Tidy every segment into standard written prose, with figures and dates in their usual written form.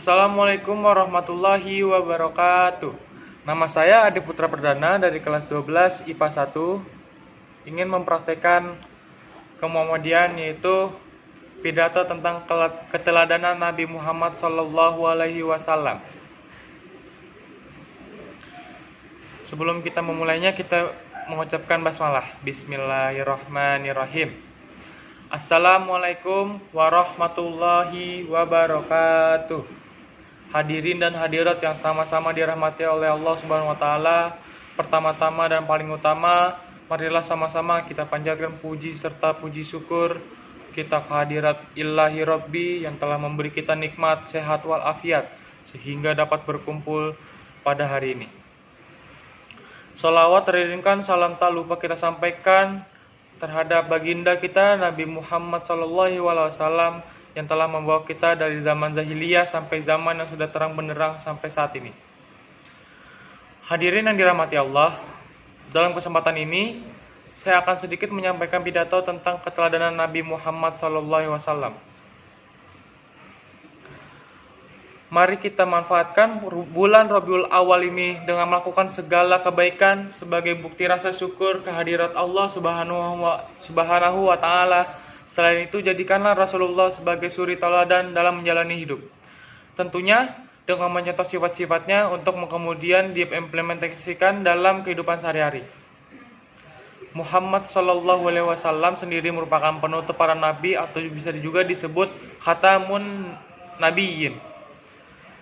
Assalamualaikum warahmatullahi wabarakatuh. Nama saya Adi Putra Perdana dari kelas 12 IPA 1. Ingin mempraktekkan kemuhamadian, yaitu pidato tentang keteladanan Nabi Muhammad SAW. Sebelum kita memulainya, kita mengucapkan basmalah. Bismillahirrahmanirrahim. Assalamualaikum warahmatullahi wabarakatuh. Hadirin dan hadirat yang sama-sama dirahmati oleh Allah Subhanahu wa taala, pertama-tama dan paling utama, marilah sama-sama kita panjatkan puji serta puji syukur kita kehadirat Ilahi Rabbi yang telah memberi kita nikmat sehat walafiat sehingga dapat berkumpul pada hari ini. Sholawat teriringkan, salam tak lupa kita sampaikan terhadap baginda kita Nabi Muhammad SAW yang telah membawa kita dari zaman jahiliyah sampai zaman yang sudah terang benderang sampai saat ini. Hadirin yang dirahmati Allah, dalam kesempatan ini saya akan sedikit menyampaikan pidato tentang keteladanan Nabi Muhammad SAW. Mari kita manfaatkan bulan Rabiul Awal ini dengan melakukan segala kebaikan sebagai bukti rasa syukur kehadirat Allah Subhanahu wa taala. Selain itu, jadikanlah Rasulullah sebagai suri tauladan dalam menjalani hidup. Tentunya dengan mencontoh sifat-sifatnya untuk kemudian diimplementasikan dalam kehidupan sehari-hari. Muhammad SAW sendiri merupakan penutup para nabi atau bisa juga disebut khatamun nabiyyin.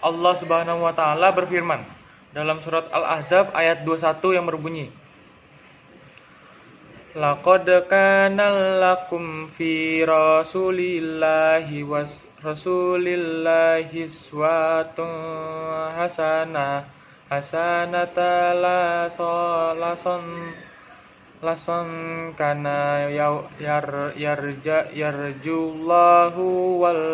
Allah Subhanahu wa taala berfirman dalam surat Al-Ahzab ayat 21 yang berbunyi, Laqad kana lakum fi rasulillahi uswatun hasanatan lason kana yarjullahu wal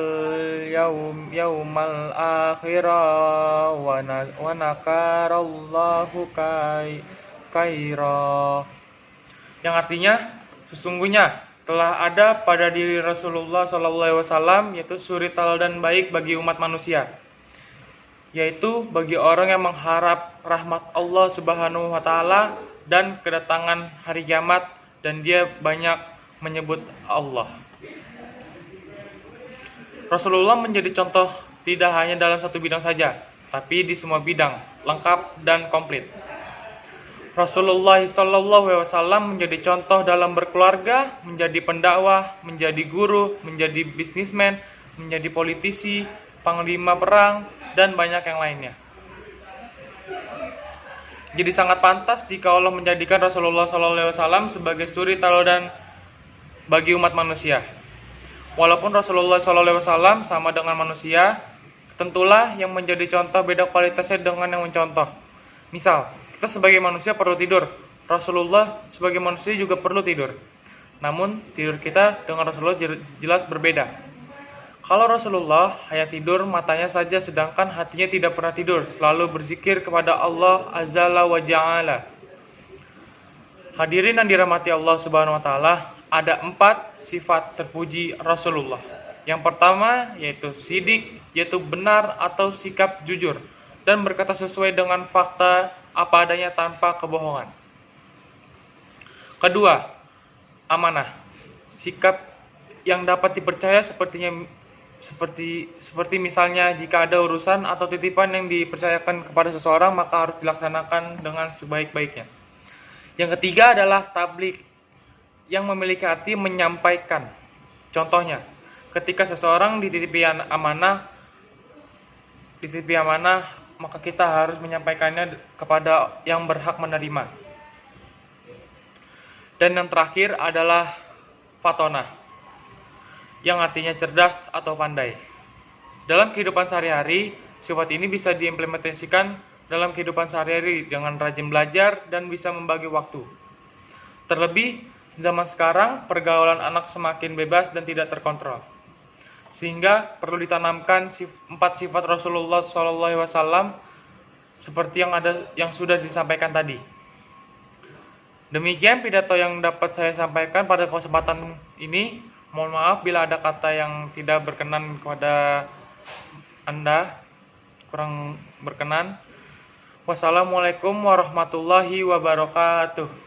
yaumal akhirah wa nakarallahu kaira, yang artinya sesungguhnya telah ada pada diri Rasulullah SAW yaitu suri tauladan baik bagi umat manusia, yaitu bagi orang yang mengharap rahmat Allah Subhanahu wa taala dan kedatangan hari kiamat, dan dia banyak menyebut Allah. Rasulullah menjadi contoh tidak hanya dalam satu bidang saja, tapi di semua bidang, lengkap dan komplit. Rasulullah SAW menjadi contoh dalam berkeluarga, menjadi pendakwah, menjadi guru, menjadi bisnismen, menjadi politisi, panglima perang, dan banyak yang lainnya. Jadi sangat pantas jika Allah menjadikan Rasulullah SAW sebagai suri tauladan bagi umat manusia. Walaupun Rasulullah SAW sama dengan manusia, tentulah yang menjadi contoh beda kualitasnya dengan yang mencontoh. Misal, kita sebagai manusia perlu tidur, Rasulullah sebagai manusia juga perlu tidur. Namun, tidur kita dengan Rasulullah jelas berbeda. Kalau Rasulullah hanya tidur matanya saja, sedangkan hatinya tidak pernah tidur, selalu berzikir kepada Allah Azza wa Jalla. Hadirin yang dirahmati Allah Subhanahu wa taala, ada 4 sifat terpuji Rasulullah. Yang pertama yaitu sidik, yaitu benar atau sikap jujur dan berkata sesuai dengan fakta apa adanya tanpa kebohongan. Kedua, amanah, sikap yang dapat dipercaya seperti misalnya jika ada urusan atau titipan yang dipercayakan kepada seseorang, maka harus dilaksanakan dengan sebaik-baiknya. Yang ketiga adalah tabligh, yang memiliki arti menyampaikan. Contohnya, ketika seseorang dititipi amanah, maka kita harus menyampaikannya kepada yang berhak menerima. Dan yang terakhir adalah fatonah, yang artinya cerdas atau pandai. Dalam kehidupan sehari-hari, sifat ini bisa diimplementasikan dalam kehidupan sehari-hari dengan rajin belajar dan bisa membagi waktu. Terlebih, zaman sekarang pergaulan anak semakin bebas dan tidak terkontrol. Sehingga perlu ditanamkan 4 sifat Rasulullah SAW seperti yang sudah disampaikan tadi. Demikian pidato yang dapat saya sampaikan pada kesempatan ini. Mohon maaf bila ada kata yang tidak berkenan kepada Anda. kurang berkenan. Wassalamualaikum warahmatullahi wabarakatuh.